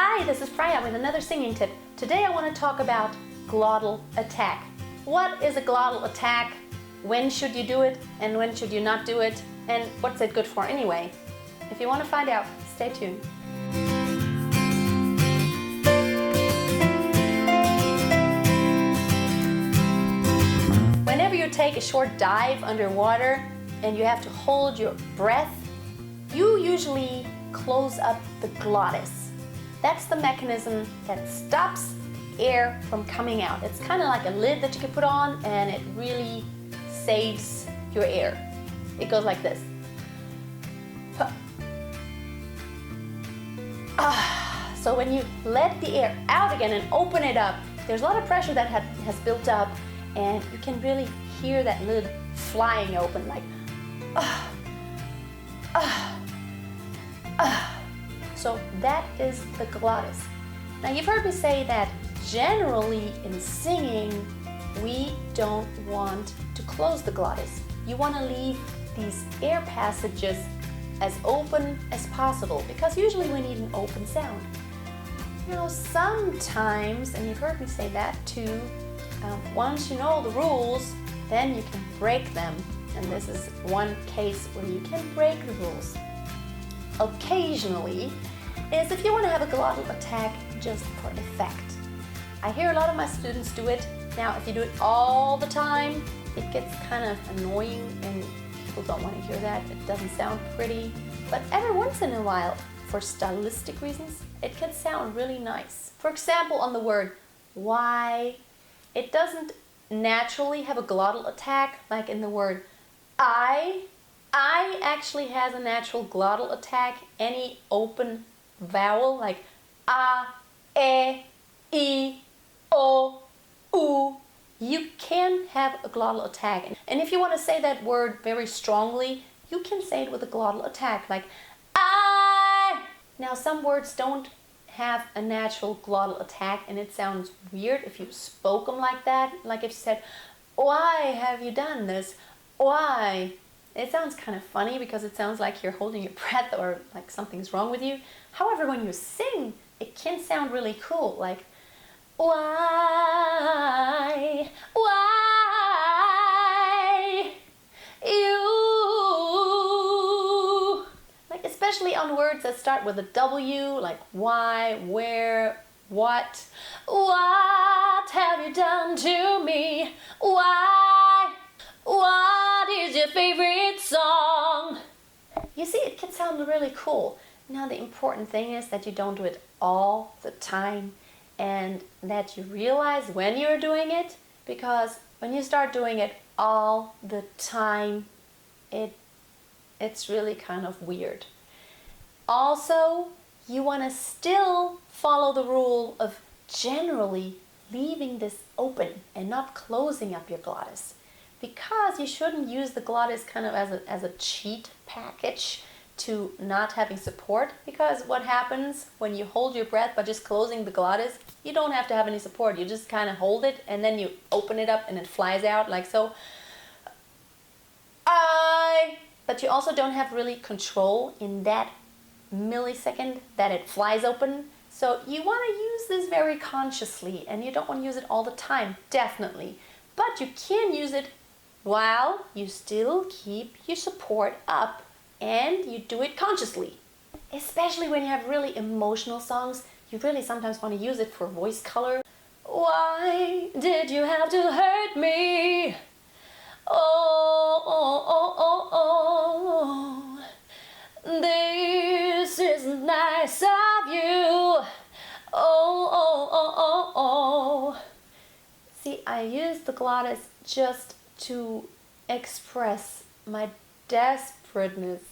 Hi, this is Freya with another singing tip. Today I want to talk about glottal attack. What is a glottal attack? When should you do it and when should you not do it? And what's it good for anyway? If you want to find out, stay tuned. Whenever you take a short dive underwater and you have to hold your breath, you usually close up the glottis. That's the mechanism that stops air from coming out. It's kind of like a lid that you can put on and it really saves your air. It goes like this. So when you let the air out again and open it up, there's a lot of pressure that has built up and you can really hear that lid flying open like So that is the glottis. Now you've heard me say that generally in singing, we don't want to close the glottis. You want to leave these air passages as open as possible because usually we need an open sound. You know, sometimes, and you've heard me say that too, once you know the rules, then you can break them. And this is one case where you can break the rules. Occasionally is if you want to have a glottal attack just for effect. I hear a lot of my students do it. Now, if you do it all the time, it gets kind of annoying and people don't want to hear that. It doesn't sound pretty. But every once in a while, for stylistic reasons, it can sound really nice. For example, on the word why, it doesn't naturally have a glottal attack like in the word I actually has a natural glottal attack. Any open vowel like a, e, o, u, you can have a glottal attack. And if you want to say that word very strongly, you can say it with a glottal attack like I. Now some words don't have a natural glottal attack and it sounds weird if you spoke them like that. Like if you said, why have you done this? Why? It sounds kind of funny because it sounds like you're holding your breath or like something's wrong with you. However, when you sing, it can sound really cool, like why you, like especially on words that start with a W, like why, where, what have you done to me, what is your favorite song? You see, it can sound really cool. Now the important thing is that you don't do it all the time and that you realize when you're doing it, because when you start doing it all the time, it's really kind of weird. Also, you want to still follow the rule of generally leaving this open and not closing up your glottis. Because you shouldn't use the glottis kind of as a cheat package to not having support, because what happens when you hold your breath by just closing the glottis, you don't have to have any support. You just kind of hold it and then you open it up and it flies out like so. But you also don't have really control in that millisecond that it flies open. So you want to use this very consciously and you don't want to use it all the time, definitely. But you can use it while you still keep your support up and you do it consciously. Especially when you have really emotional songs, you really sometimes want to use it for voice color. Why did you have to hurt me? Oh, this isn't nice of you. Oh. See, I use the glottis just to express my desperateness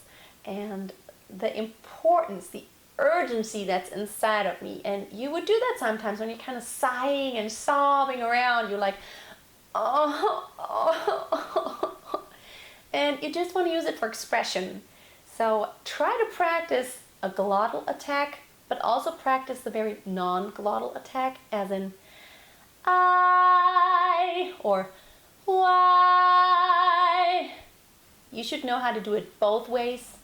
and the importance, the urgency that's inside of me. And you would do that sometimes when you're kind of sighing and sobbing around. You're like, oh. And you just want to use it for expression. So try to practice a glottal attack, but also practice the very non-glottal attack, as in I or why. You should know how to do it both ways.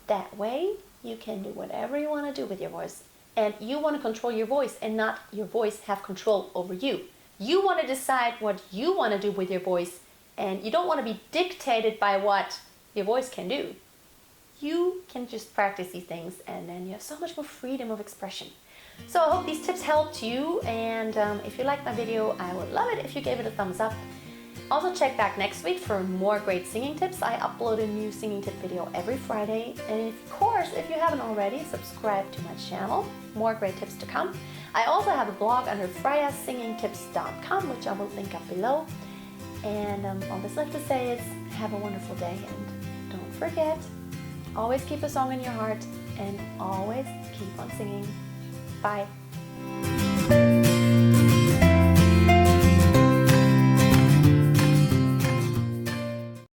That way you can do whatever you want to do with your voice. And you want to control your voice and not your voice have control over you. You want to decide what you want to do with your voice, and you don't want to be dictated by what your voice can do. You can just practice these things, and then you have so much more freedom of expression. So I hope these tips helped you, and if you liked my video, I would love it if you gave it a thumbs up. Also check back next week for more great singing tips. I upload a new singing tip video every Friday. And of course, if you haven't already, subscribe to my channel. More great tips to come. I also have a blog under freyasingingtips.com, which I will link up below. And all that's left to say is have a wonderful day, and don't forget, always keep a song in your heart and always keep on singing. Bye.